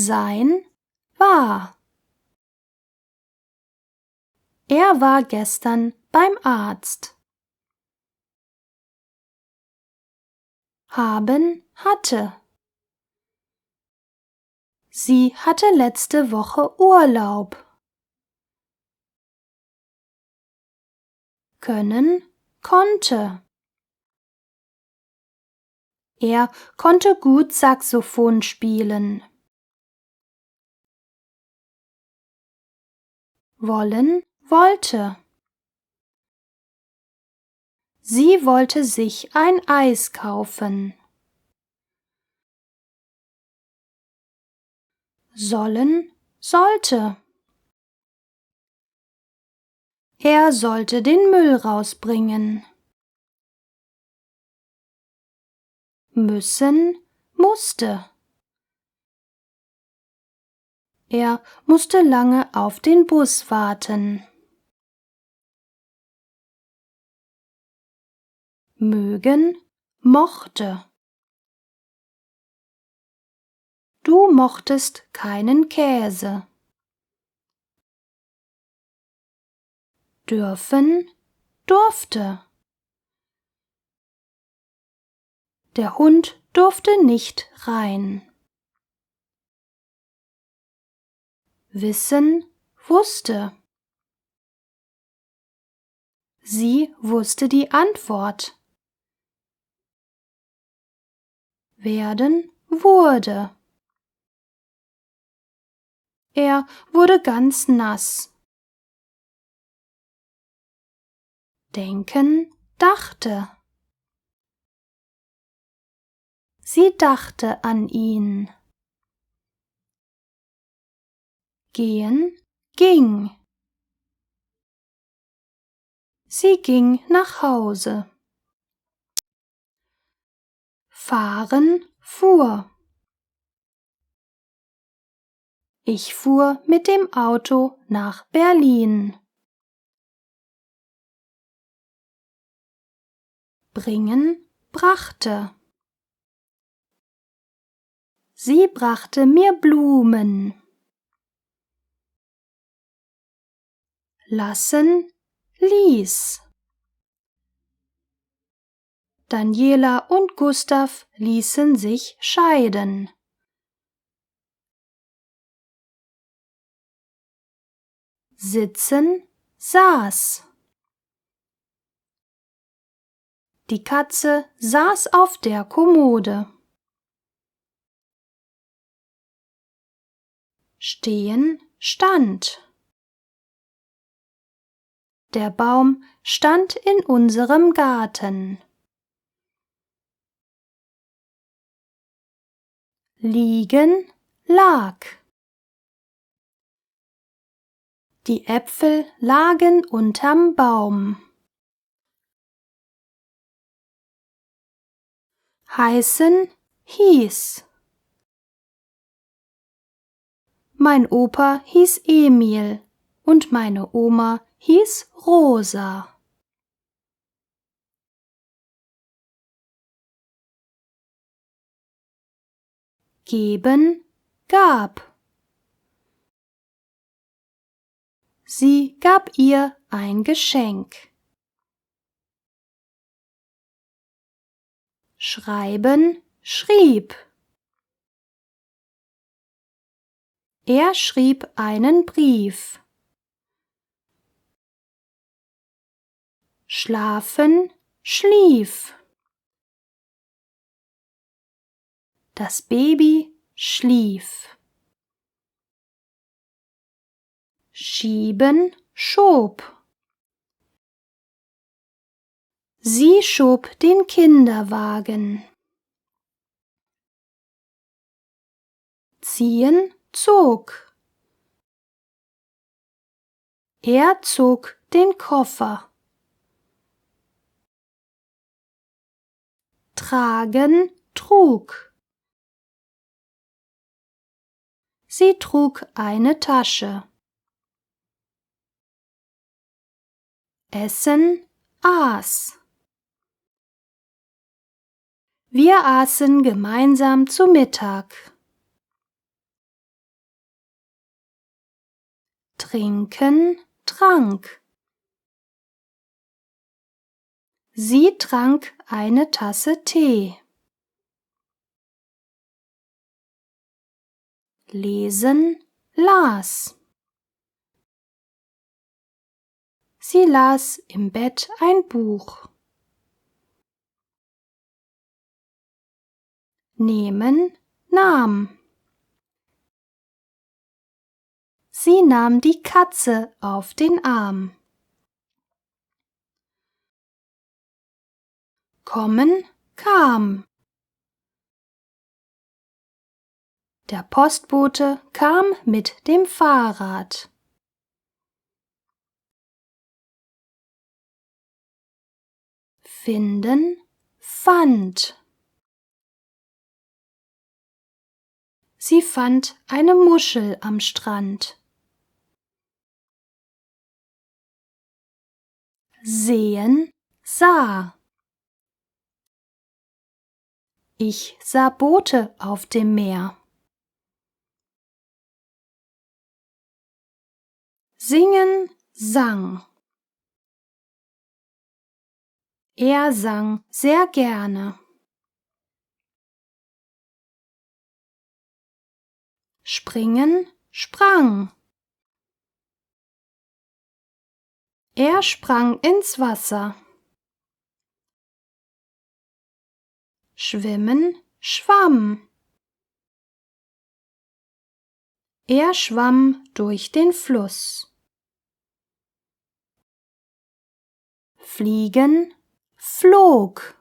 sein war. Er war gestern beim Arzt. Haben hatte. Sie hatte letzte Woche Urlaub. Können konnte. Er konnte gut Saxophon spielen. Wollen wollte. Sie wollte sich ein Eis kaufen. Sollen sollte. Er sollte den Müll rausbringen. Müssen musste. Er musste lange auf den Bus warten. Mögen mochte. Du mochtest keinen Käse. Dürfen durfte. Der Hund durfte nicht rein. Wissen wusste. Sie wusste die Antwort. Werden wurde. Er wurde ganz nass. Denken dachte. Sie dachte an ihn. Gehen ging. Sie ging nach Hause. Fahren fuhr. Ich fuhr mit dem Auto nach Berlin. Bringen brachte. Sie brachte mir Blumen. Lassen ließ. Daniela und Gustav ließen sich scheiden. Sitzen saß. Die Katze saß auf der Kommode. Stehen stand. Der Baum stand in unserem Garten. Liegen lag. Die Äpfel lagen unterm Baum. Heißen hieß. Mein Opa hieß Emil und meine Oma hieß Rosa. Geben gab. Sie gab ihr ein Geschenk. Schreiben schrieb. Er schrieb einen Brief. Schlafen schlief. Das Baby schlief. Schieben schob. Sie schob den Kinderwagen. Ziehen zog. Er zog den Koffer. Tragen trug. Sie trug eine Tasche. Essen aß. Wir aßen gemeinsam zu Mittag. trinken, trank. Sie trank eine Tasse Tee. Lesen, las. Sie las im Bett ein Buch. Nehmen, nahm. Sie nahm die Katze auf den Arm. Kommen, kam. Der Postbote kam mit dem Fahrrad. Finden, fand. Sie fand eine Muschel am Strand. Sehen, sah. Ich sah Boote auf dem Meer. Singen, sang. Er sang sehr gerne. Springen, sprang. Er sprang ins Wasser. Schwimmen, schwamm. Er schwamm durch den Fluss. Fliegen, flog.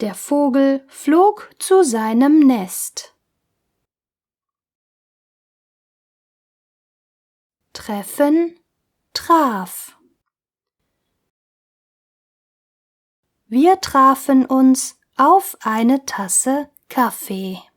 Der Vogel flog zu seinem Nest. Treffen, traf. Wir trafen uns auf eine Tasse Kaffee.